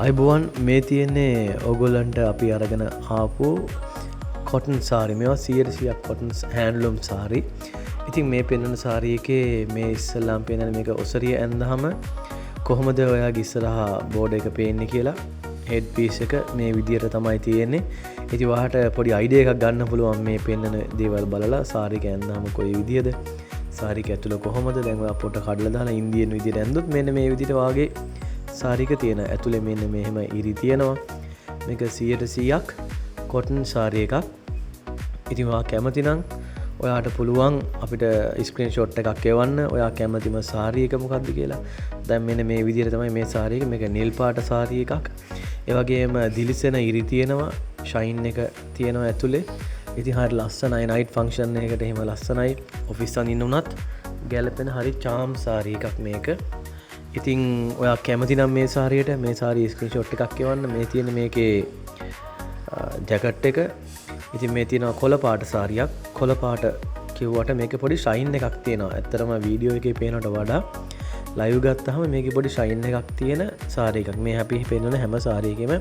අයිබුවන් මේ තියෙන්නේ ඔගොල්ලන්ට අපි අරගෙන ආපු කොටන් සාරි මේවා 100%ක් කොටන් හැන්ඩ්ලූම් සාරි. ඉතින් මේ පෙන්වන සාරි එකේ මේ ඉස්සල්ලාම පෙන්වන මේක ඔසරිය ඇඳහම කොහොමද ඔයාගේ ඉස්සරහා බෝඩ් එක පේන්නේ කියලා හෙඩ් පීස් එක මේ විදියට තමයි තියෙන්නේ. ඉතින් ඔයාට පොඩි අයිඩියා එකක් ගන්න පුළුවන් මේ පෙන්වන දේවල් බලලා සාරි එක ඇඳහම කොයි විදියද සාරි එක ඇතුළ කොහොමද දැන් ඔයා පොට කඩලා දාලා ඉන්දියන් විදියට ඇඳුත් මෙන්න මේ විදියට වාගේ සාරික තියෙන ඇතුළේ මෙන්න මෙහෙම ඉරි තියෙනවා. මේක 100%ක් කොටන් සාරි එකක්. ඉතින් ඔයා කැමති නම් ඔයාට පුළුවන් අපිට ස්ක්‍රීන්ෂොට් එකක් එවන්න ඔයා කැමතිම සාරි එක මොකක්ද කියලා. දැන් මෙන්න මේ විදිහට තමයි මේ සාරි එක. මේක නිල් පාට සාරි එකක්. ඒ වගේම දිලිසෙන ඉරි තියෙනවා, ෂයින් එක තියෙනවා ඇතුලේ. ඉතින් හරිය ලස්සනයි නයිට් ෆන්ක්ෂන් එකකට එහෙම ලස්සනයි. ඔෆිස් අඳින්න උනත් ගැලපෙන හරි චාම් සාරි එකක් මේක. ඉතින් ඔයා කැමති නම් මේ සාරියට මේ සාරි ස්ක්‍රීන්ෂොට් එකක් එවන්න. මේ තියෙන මේකේ ජැකට් එක. ඉතින් මේ තියෙනවා කොළ පාට සාරියක්. කොළ පාට කිව්වට මේකේ පොඩි ෂයින් එකක් තියෙනවා. ඇත්තටම වීඩියෝ එකේ පේනට වඩා ලයිව් ගත්තාම මේකේ පොඩි ෂයින් එකක් තියෙන සාරි එකක්. මේ අපි පෙන්වන හැම සාරි එකෙම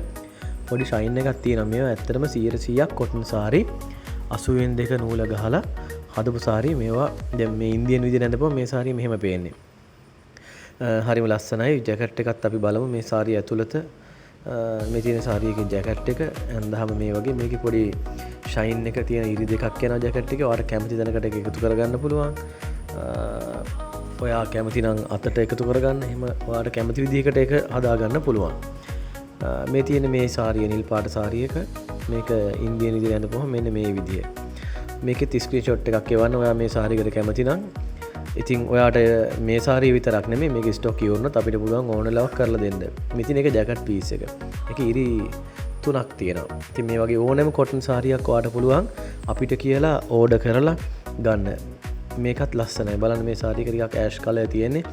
පොඩි ෂයින් එකක් තියෙනවා. මේවා ඇත්තටම 100%ක් කොටන් සාරි 82 නූල ගහලා හදපු සාරි. මේවා දැන් මේ ඉන්දියන් විදිහට ඇඳපුවා මේ සාරිය මෙහෙම පේන්නේ. හරිම ලස්සනයි. ජැකට් එකත් අපි බලමු මේ සාරිය ඇතුළත මේ තියෙන සාරිය එකේ ජැකට් එක ඇඳහම මේ වගේ මේකේ පොඩි ෂයින් එක තියෙන ඉරි දෙකක් යනවා ජැකට් එකේ. ඔයාලට කැමති තැනකට ඒක එකතු කරගන්න පුළුවන්. ඔයා කැමති නම් අතට එකතු කරගන්න. එහෙම ඔයාලට කැමති විදිහකට ඒක හදාගන්න පුළුවන්. මේ තියෙන මේ සාරිය නිල් පාට සාරිය එක. මේක ඉන්දියන් විදිහට ඇඳපුවම මෙන්න මේ විදිය. මේකෙත් ස්ක්‍රීන්ෂොට් එකක් එවන්න ඔයා මේ සාරියකට කැමති නම්. ඉතින් ඔයාට මේ සාරිය විතරක් නෙමෙයි මේක ස්ටොක් ඉවරනොත් අපිට පුළුවන් ඕන ලවක් කරලා දෙන්න. මෙතින් එක ජැකට් පීස් එක. ඒකේ ඉරි 3ක් තියෙනවා. ඉතින් මේ වගේ ඕනෑම කොටන් සාරියක් ඔයාට පුළුවන් අපිට කියලා ඕඩර් කරලා ගන්න. මේකත් ලස්සනයි. බලන්න මේ සාරිය එක ටිකක් ඇෂ් කලර් තියෙන්නේ.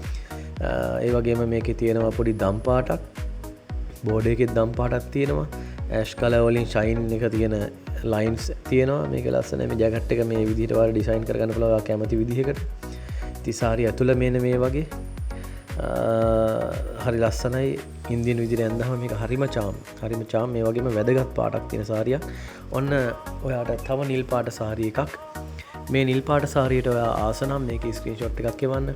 ඒ වගේම මේකේ තියෙනවා පොඩි දම් පාටක්. බෝඩ් එකේ දම් පාටක් තියෙනවා. ඇෂ් කලර් වලින් ෂයින් එක තියෙන ලයින්ස් තියෙනවා. මේක ලස්සනයි. මේ ජැකට් එක මේ විදිහට ඔයාලා ඩිසයින් කරගන්න පුළුවන් ඔයා කැමති විදිහකට. සාරි ඇතුළ මෙන්න මේ වගේ හරි ලස්සනයි. ඉන්දියන් විදිහට ඇඳහම මේක හරිම චාම් මේ වගේම වැදගත් පාටක් තියෙන සාරියක්. ඔන්න ඔයාට තව නිල් පාට සාරි එකක්. මේ නිල් පාට සාරියට ඔයා ආස නම් මේකේ ස්ක්‍රීන්ෂොට් එකක් එවන්න.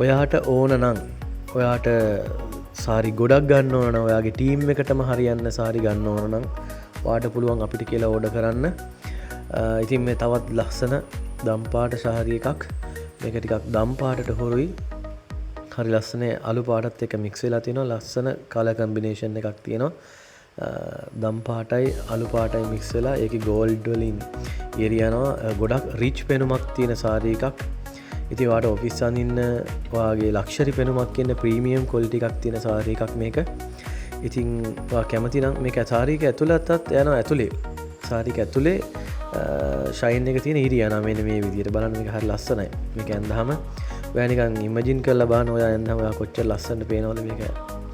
ඔයාට ඕන නම් ඔයාට සාරි ගොඩක් ගන්න ඕන නම් ඔයාගේ ටීම් එකටම හරියන්න සාරි ගන්න ඕන නම් ඔයාට පුළුවන් අපිට කියලා ඕඩර් කරන්න. ඉතින් මේ තවත් ලස්සන දම් පාට සාරි එකක්. මේක ටිකක් දම් පාටට හොරුයි. හරි ලස්සන අලු පාටත් එක්ක මික්ස් වෙලා තියෙනවා. ලස්සන කලර් කම්බිනේෂන් එකක් තියෙනවා. දම් පාටයි අලු පාටයි මික්ස් වෙලා ඒකේ ගෝල්ඩ් වලින් එරියනවා. ගොඩක් රිච් පෙනුමක් තියෙන සාරි එකක්. ඉතින් ඔයාට ඔෆිස් අඳින්න ඔයාගේ ලක්ෂරි පෙනුමක් ඉන්න ප්‍රීමියම් ක්වොලිටි එකක් තියෙන සාරි එකක් මේක. ඉතින් ඔයා කැමති නම් මේක සාරි එක ඇතුළතත් යනවා. ඇතුලේ සාරි එක ඇතුලේ ෂයින් එක තියෙන ඉරි යනවා මෙන්න මේ විදිහට. බලන්න මේක හරි ලස්සනයි. මේක ඇඳහම ඔයා නිකන් ඉමේජින් කරලා බලන්න ඔයා ඇඳහම ඔයා කොච්චර ලස්සනට පේනවද මේක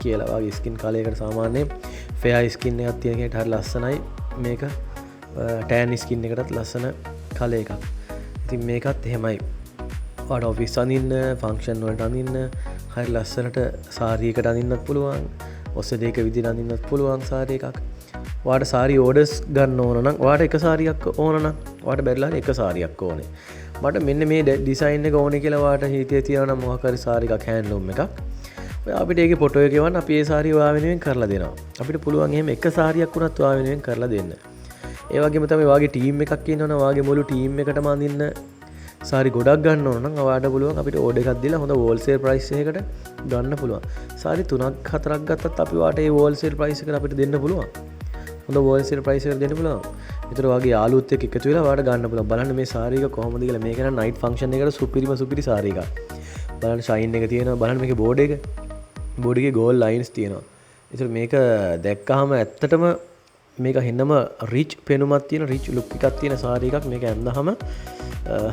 කියලා. ඔයාගේ ස්කින් කලර් එකට සාමාන්‍යයෙන් ෆෙයා ස්කින් එකක් තියෙන කෙනෙක්ට හරි ලස්සනයි. මේක ටෑන් ස්කින් එකටත් ලස්සන කලර් එකක්. ඉතින් මේකත් එහෙමයි. ඔයාට ඔෆිස් අඳින්න, ෆන්ක්ෂන් වලට අඳින්න හරි ලස්සනට සාරි එකට අඳින්නත් පුළුවන්. ඔස්සදේක විදිහට අඳින්නත් පුළුවන් සාරි එකක්. ඔයාට සාරි ඕඩර්ස් ගන්න ඕන නම් ඔයාට එක සාරියක් ඕන නම් ඔයාට බැරිලා එක සාරියක් ඕනේ. මට මෙන්න මේ ඩිසයින් එක ඕනේ කියලා ඔයාට හිතේ තියෙනවා නම් මොකක් හරි සාරි එකක් හැන්ඩ්ලූම් එකක්. ඔයා අපිට ඒකේ ෆොටෝ එක ගෙවන්න අපි ඒ සාරිය ඔයා වෙනුවෙන් කරලා දෙනවා. අපිට පුළුවන් එහෙම එක සාරියක් වුණත් ඔයා වෙනුවෙන් කරලා දෙන්න. ඒ වගේම තමයි ඔයාගේ ටීම් එකක් ඉන්නවනම් ඔයාගේ මුළු ටීම් එකටම අඳින්න සාරි ගොඩක් ගන්න ඕන නම් ඔයාට පුළුවන් අපිට ඕඩර් එකක් දීලා හොඳ හෝල්සේල් ප්‍රයිස් එකකට ගන්න පුළුවන්. සාරි 3ක් 4ක් ගත්තත් අපි ඔයාට ඒ හෝල්සේල් ප්‍රයිස් එකට අපිට දෙන්න පුළුවන්. හොඳ හෝල්සේල් ප්‍රයිස් එකකට දෙන්න පුළුවන්. ඒතර වගේ යාළුවොත් එක්ක එකතු වෙලා ඔයාලට ගන්න පුළුවන්. බලන්න මේ සාරි එක කොහොමද කියලා. මේක නම් නයිට් ෆන්ක්ෂන් එකකට සුපිරි සාරි එකක්. බලන්න ෂයින් එක තියෙනවා. බලන්න මේකේ බෝඩ් එක. බෝඩ් එකේ ගෝල්ඩ් ලයින්ස් තියෙනවා. ඒතර මේක දැක්කහම ඇත්තටම මේක හෙන්නම රිච් පෙනුමක් තියෙන රිච් ලුක් එකක් තියෙන සාරි එකක්. මේක ඇඳහම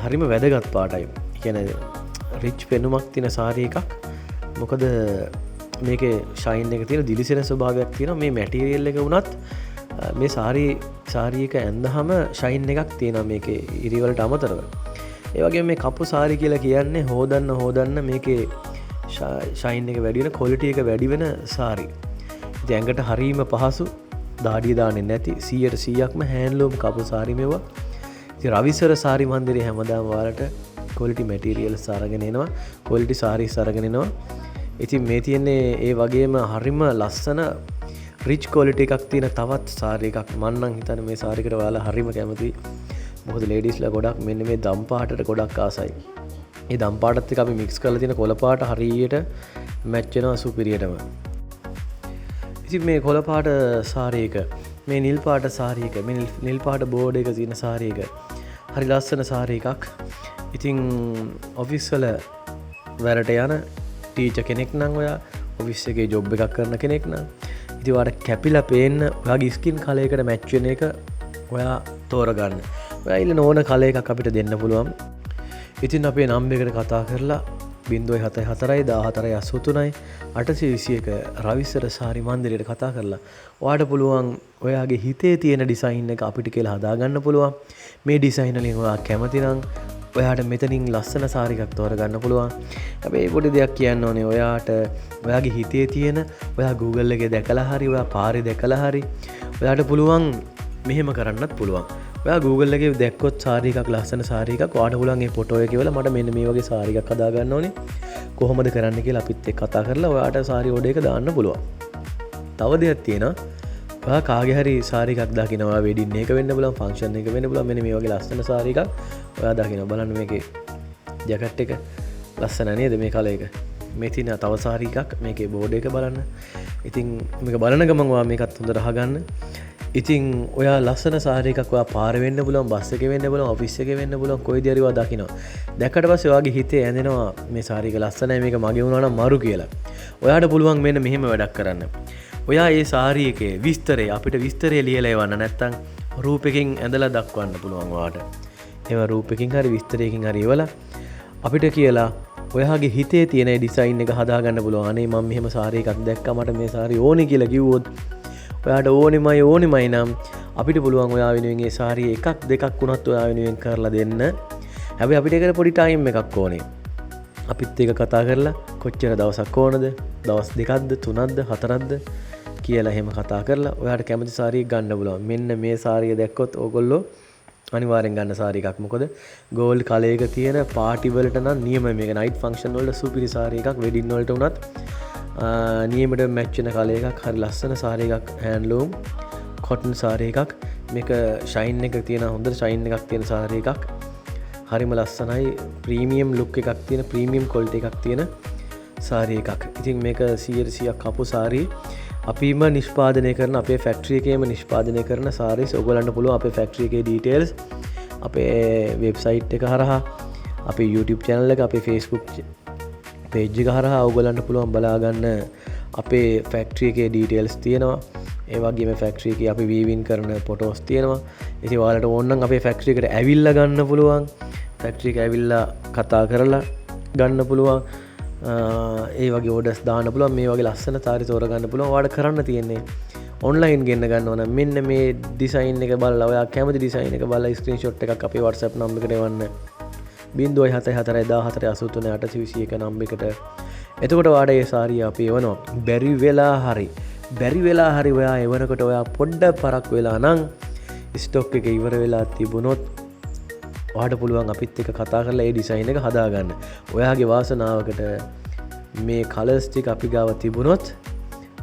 හරිම වැදගත් පාටයි. ඒ කියන්නේ රිච් පෙනුමක් තියෙන සාරි එකක්. මොකද මේකේ ෂයින් එක තියෙන දිලිසෙන ස්වභාවයක් තියෙනවා. මේ මැටීරියල් එක වුණත් මේ සාරි එක ඇඳහම ෂයින් එකක් තියෙනවා මේකේ ඉරි වලට අමතරව. ඒ වගේම මේ කපු සාරි කියලා කියන්නේ හොදන්න මේකේ ෂයින් එක වැඩි වෙන ක්වොලිටි එක වැඩි වෙන සාරි. ඉතින් ඇඟට හරීම පහසු දාඩිය දාන්නේ නැති 100%ක්ම හෑන්ඩ්ලූම් කපු සාරි මේවා. ඉතින් රවිසර සාරි මන්දිරේ හැමදාම ඔයාලට ක්වොලිටි මැටීරියල්ස් අරගෙන එනවා. ක්වොලිටි සාරීස් අරගෙන එනවා. ඉතින් මේ තියෙන්නේ ඒ වගේම හරිම ලස්සන රිච් ක්වොලිටි එකක් තියෙන තවත් සාරි එකක්. මම නම් හිතන්නේ මේ සාරිකට ඔයාලා හරිම කැමතියි. මොකද ලේඩීස්ලා ගොඩක් මෙන්න මේ දම් පාටට ගොඩක් ආසයි. මේ දම් පාටත් එක්ක අපි මික්ස් කරලා තියෙන කොළ පාට හරියට මැච් වෙනවා සුපිරියටම. ඉතින් මේ කොළ පාට සාරි එක, මේ නිල් පාට සාරි එක, මේ නිල් පාට බෝඩ් එක තියෙන සාරි එක හරි ලස්සන සාරි එකක්. ඉතින් ඔෆිස් වල වැඩට යන ටීචර් කෙනෙක් නම් ඔයා ඔෆිස් එකේ ජොබ් එකක් කරන කෙනෙක් නම් ඉතින් ඔයාලට කැපිලා පේන්න ඔයාගේ ස්කින් කලර් එකට මැච් වෙන එක ඔයා තෝරගන්න. ඔයා ඉල්ලන ඕන කලර් එකක් අපිට දෙන්න පුළුවන්. ඉතින් අපේ නම්බර් එකට කතා කරලා 074 14 83 821 රවිසර සාරි මන්දිරයට කතා කරලා ඔයාට පුළුවන් ඔයාගේ හිතේ තියෙන ඩිසයින් එක අපිට කියලා හදාගන්න පුළුවන්. මේ ඩිසයින් වලින් ඔයා කැමති නම් ඔයාට මෙතනින් ලස්සන සාරි එකක් තෝරගන්න පුළුවන්. හැබැයි පොඩි දෙයක් කියන්න ඕනේ. ඔයාට ඔයාගේ හිතේ තියෙන ඔයා Google එකේ දැකලා හරි ඔයා පාරේ දැකලා හරි ඔයාට පුළුවන් මෙහෙම කරන්නත් පුළුවන්. ඔයා Google එකේ දැක්කොත් සාරි එකක් ලස්සන සාරි එකක් ඔයාට පුළුවන් ඒ ෆොටෝ එකේ වල මට මෙන්න මේ වගේ සාරි එකක් හදා ගන්න ඕනේ. කොහොමද කරන්න කියලා අපිත් එක්ක කතා කරලා ඔයාට සාරි ඕඩර් එක දාන්න පුළුවන්. තව දෙයක් තියෙනවා. ඔයා කාගේ හරි සාරි එකක් දකිනවා වෙඩින් එක වෙන්න පුළුවන් ෆන්ක්ෂන් එක වෙන්න පුළුවන් මෙන්න මේ වගේ ලස්සන සාරි එකක් ඔයා දකිනවා. බලන්න මේකේ ජැකට් එක ලස්සන නේද මේ කලර් එක. මේ තියෙන තව සාරි එකක් මේකේ බෝඩ් එක බලන්න. ඉතින් මේක බලන ගමන් ඔයා මේකත් හොඳට අහගන්න. ඉතින් ඔයා ලස්සන සාරි එකක් ඔයා පාරේ වෙන්න පුළුවන්, බස් එකේ වෙන්න පුළුවන්, ඔෆිස් එකේ වෙන්න පුළුවන්, කොයිද හරි ඔයා දකිනවා. දැක්කට පස්සේ ඔයාගේ හිතේ ඇඳෙනවා මේ සාරි එක ලස්සනයි මේක මගේ වුණා නම් මරු කියලා. ඔයාට පුළුවන් මෙන්න මෙහෙම වැඩක් කරන්න. ඔයා ඒ සාරි එකේ විස්තරය අපිට විස්තරය ලියලා එවන්න නැත්නම් රූපෙකින් ඇඳලා දක්වන්න පුළුවන් ඔයාට. ඒවා රූපෙකින් හරි විස්තරයකින් හරි එවලා අපිට කියලා ඔයාගේ හිතේ තියෙන ඩිසයින් එක හදාගන්න පුළුවන්. අනේ මම මෙහෙම සාරි එකක් දැක්කා මට මේ සාරි ඕනේ කියලා කිව්වොත් ඔයාට ඕනෙමයි නම් අපිට පුළුවන් ඔයා වෙනුවෙන් ඒ සාරි එකක් දෙකක් වුණත් ඔයා වෙනුවෙන් කරලා දෙන්න. හැබැයි අපිට ඒකට පොඩි ටයිම් එකක් ඕනේ. අපිත් ඒක කතා කරලා කොච්චර දවසක් ඕනද? දවස් දෙකක්ද, තුනක්ද, හතරක්ද කියලා එහෙම කතා කරලා ඔයාට කැමති සාරියක් ගන්න පුළුවන්. මෙන්න මේ සාරිය දැක්කොත් ඕගොල්ලෝ අනිවාර්යෙන් ගන්න සාරි එකක්. මොකද ගෝල්ඩ් කලර් එක තියෙන පාටි වලට නම් නියමයි මේක. නයිට් ෆන්ක්ෂන් වලට සුපිරි සාරි එකක්. වෙඩින් වලට උනත් නියමට මැච් වෙන කලර් එකක්. හරි ලස්සන සාරි එකක්. හෑන්ඩ්ලූම් කොටන් සාරි එකක්. මේක ෂයින් එක තියෙන හොඳ ෂයින් එකක් තියෙන සාරි එකක්. හරිම ලස්සනයි. ප්‍රීමියම් ලුක් එකක් තියෙන ප්‍රීමියම් ක්වොලිටි එකක් තියෙන සාරි එකක්. ඉතින් මේක 100%ක් කපු සාරි. අපිම නිෂ්පාදනය කරන අපේ ෆැක්ටරි එකේම නිෂ්පාදනය කරන සාරීස් ඔයගොල්ලන්ට පුළුවන් අපේ ෆැක්ටරි එකේ ඩීටේල්ස් අපේ වෙබ්සයිට් එක හරහා අපේ YouTube channel එක අපේ Facebook page එක හරහා ඔයගොල්ලන්ට පුළුවන් බලා ගන්න. අපේ ෆැක්ටරි එකේ ඩීටේල්ස් තියෙනවා. ඒ වගේම ෆැක්ටරි එකේ අපි වීවින් කරන ෆොටෝස් තියෙනවා. ඉතින් ඔයාලට ඕන නම් අපේ ෆැක්ටරි එකට ඇවිල්ලා ගන්න පුළුවන්. ෆැක්ටරි එක ඇවිල්ලා කතා කරලා ගන්න පුළුවන්. ඒ වගේ ඕඩර්ස් දාන්න පුළුවන්. මේ වගේ ලස්සන සාරි තෝරගන්න පුළුවන්. ඔයාලට කරන්න තියෙන්නේ ඔන්ලයින් ගෙන්න ගන්න ඕන. මෙන්න මේ ඩිසයින් එක බලලා ඔයා කැමති ඩිසයින් එක බලලා ස්ක්‍රීන්ෂොට් එකක් අපේ WhatsApp නම්බර් එකට එවන්න. 074 නම්බර් එකට. එතකොට ඔයාට ඒ සාරිය අපි එවනවා. බැරි වෙලා හරි ඔයා එවනකොට ඔයා පොඩ්ඩක් පරක් වෙලා නම් ස්ටොක් එක ඉවර වෙලා තිබුණොත් ඔයාට පුළුවන් අපිත් එක්ක කතා කරලා ඒ ඩිසයින් එක හදාගන්න. ඔයාගේ වාසනාවකට මේ කලර්ස් ටික අපි ගාව තිබුණොත්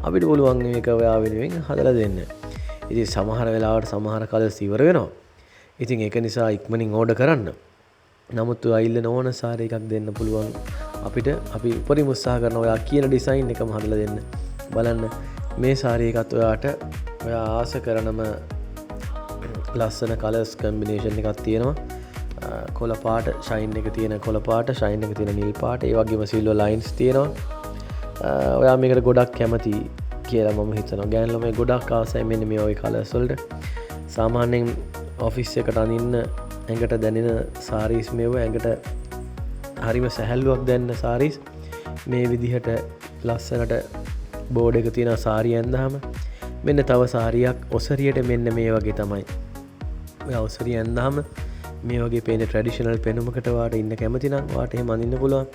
අපිට පුළුවන් මේක ඔයා වෙනුවෙන් හදලා දෙන්න. ඉතින් සමහර වෙලාවට සමහර කලර්ස් ඉවර වෙනවා. ඉතින් ඒක නිසා ඉක්මනින් ඕඩර් කරන්න. නමුත් ඔයා ඉල්ලන ඕන සාරි එකක් දෙන්න පුළුවන් අපිට. අපි උපරිම උත්සාහ කරනවා ඔයා කියන ඩිසයින් එකම හදලා දෙන්න. බලන්න මේ සාරි එකත් ඔයාට ඔයා ආස කරනම ලස්සන කලර්ස් කම්බිනේෂන් එකක් තියෙනවා. කොළ පාට ෂයින් එක තියෙන කොළ පාට, ෂයින් එක තියෙන නිල් පාට, ඒ වගේම සිල්වර් ලයින්ස් තියෙනවා. ඔයා මේකට ගොඩක් කැමති කියලා මම හිතනවා. ගෑනු ළමයි ගොඩක් ආසයි මෙන්න මේ වගේ කලර්ස් වලට. සාමාන්‍යයෙන් ඔෆිස් එකට අඳින්න ඇඟට දැනෙන සාරීස් මේවා ඇඟට හරිම සැහැල්ලුවක් දැනෙන සාරීස් මේ විදිහට ලස්සනට බෝඩ් එක තියෙන සාරිය ඇඳහම මෙන්න තව සාරියක් ඔසරියට මෙන්න මේ වගේ තමයි. ඔයා ඔසරිය ඇඳහම මේ වගේ පේන ට්‍රැඩිෂනල් පෙනුමකට වාට ඉන්න කැමති නම් වාට එහෙම අඳින්න පුළුවන්.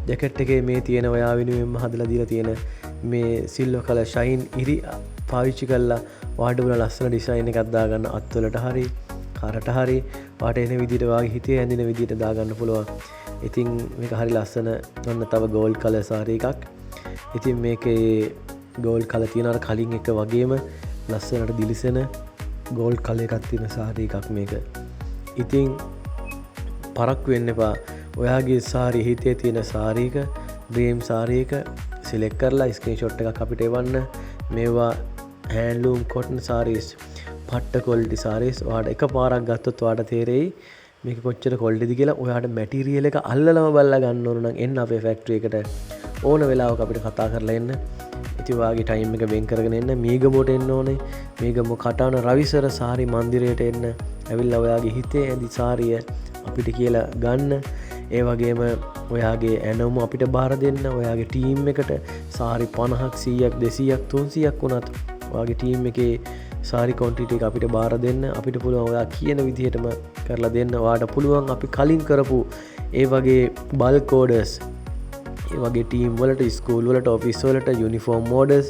ජැකට් එකේ මේ තියෙන ඔයා වෙනුවෙන්ම හදලා දීලා තියෙන මේ සිල්ව කල ශයින් ඉරි පාවිච්චි කල්ලා වාඩුල ලස්සන ඩිසයින් එකක් දාගන්න අත්වලට හරි කරට හරි වාට එන විදිට වගේ හිතේ ඇඳින විදිට දාගන්න පුළුවන්. ඉතින් මේක හරි ලස්සන ඔන්න තව ගෝල් කල සාරී එකක්. ඉතින් මේක ගෝල් කල තියෙනට කලින් එක වගේම ලස්සනට දිලිසෙන ගෝල් කල එකක් තියෙන සාරී එකක් මේක. ඉතින් පරක්කු වෙන්න එපා. ඔයාගේ සාරි හිතේ තියෙන සාරීක ඩ්‍රීම් සාරීක සිලෙක්ට් කරලා ස්ක්‍රීන්ෂොට් එකක් අපිට එවන්න. මේවා හැන්ඩ්ලූම් කොටන් සාරීස් පට්ට කොල්ටි සාරීස් ඔයාට එක පාරක් ගත්තොත් ඔයාට තේරෙයි මේක කොච්චර කොල්ටිද කියලා. ඔයාට මැටීරියල් එක අල්ලලම බලලා ගන්න ඕන නම් එන්න අපේ ෆැක්ටරි එකට ඕන වෙලාවක අපිට කතා කරලා එන්න. ඉතින් ඔයාගේ ටයිම් එක වෙන් කරගෙන එන්න. මීගමෝට එන්න ඕනේ. මීගමෝ කටාන රවිසර සාරි මන්දිරයට එන්න. ඇවිල්ලා ඔයාගේ හිතේ ඇඳි සාරිය අපිට කියලා ගන්න. ඒ වගේම ඔයාගේ ඇනවම අපිට බාර දෙන්න. ඔයාගේ ටීම් එකට සාරි 50ක් 100ක් 200ක් 300ක් වුණත් ඔයාගේ ටීම් එකේ සාරි කොන්ටිටි එක අපිට බාර දෙන්න. අපිට පුළුවන් ඔයා කියන විදිහටම කරලා දෙන්න. ඔයාට පුළුවන් අපි කලින් කරපු ඒ වගේ බල්ක් ඕඩර්ස් ඒ වගේ ටීම් වලට ස්කූල් වලට ඔෆිස් වලට යුනිෆෝම් ඕඩර්ස්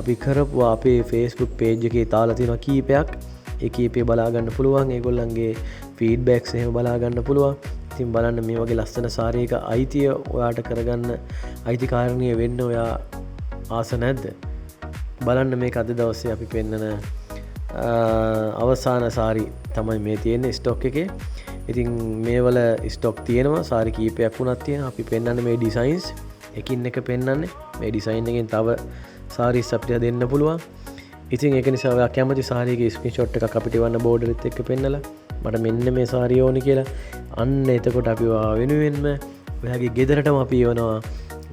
අපි කරපුවා අපේ Facebook page එකේ තාලා තියෙනවා කීපයක්. ඒ කීපේ බලා ගන්න පුළුවන්. ඒගොල්ලන්ගේ ෆීඩ්බැක්ස් එහෙම බලා ගන්න පුළුවන්. ඉතින් බලන්න මේ වගේ ලස්සන සාරි එක අයිතිය ඔයාට කරගන්න අයිතිකාරණීය වෙන්න ඔයා ආස නැද්ද? බලන්න මේක අද දවසේ අපි පෙන්නන අවසාන සාරි තමයි මේ තියෙන්නේ ස්ටොක් එකේ. ඉතින් මේවල ස්ටොක් තියෙනවා සාරි කීපයක් වුණත් තියෙනවා. අපි පෙන්වන්නේ මේ ඩිසයින්ස් එකින් එක පෙන්වන්නේ. මේ ඩිසයින් එකෙන් තව සාරීස් අපිට දෙන්න පුළුවන්. ඉතින් ඒක නිසා ඔයා කැමති සාරියක ස්ක්‍රීන්ෂොට් එකක් අපිට වන්න බෝඩර් එකත් එක්ක පෙන්නලා මට මෙන්න මේ සාරිය ඕනි කියලා. අන්න එතකොට අපි ඔයා වෙනුවෙන්ම ඔයාගේ ගෙදරටම අපි එවනවා.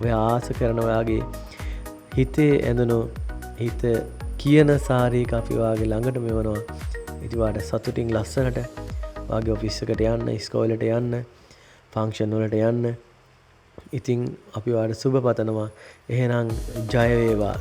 ඔයා ආස කරන ඔයාගේ හිතේ ඇඳුණු හිත කියන සාරීක අපි ඔයාගේ ළඟට මෙවනවා. ඉතින් ඔයාට සතුටින් ලස්සනට ඔයාගේ ඔෆිස් එකට යන්න, ඉස්කෝලේට යන්න, ෆන්ක්ෂන් වලට යන්න. ඉතින් අපි ඔයාට සුබ පතනවා. එහෙනම් ජය වේවා.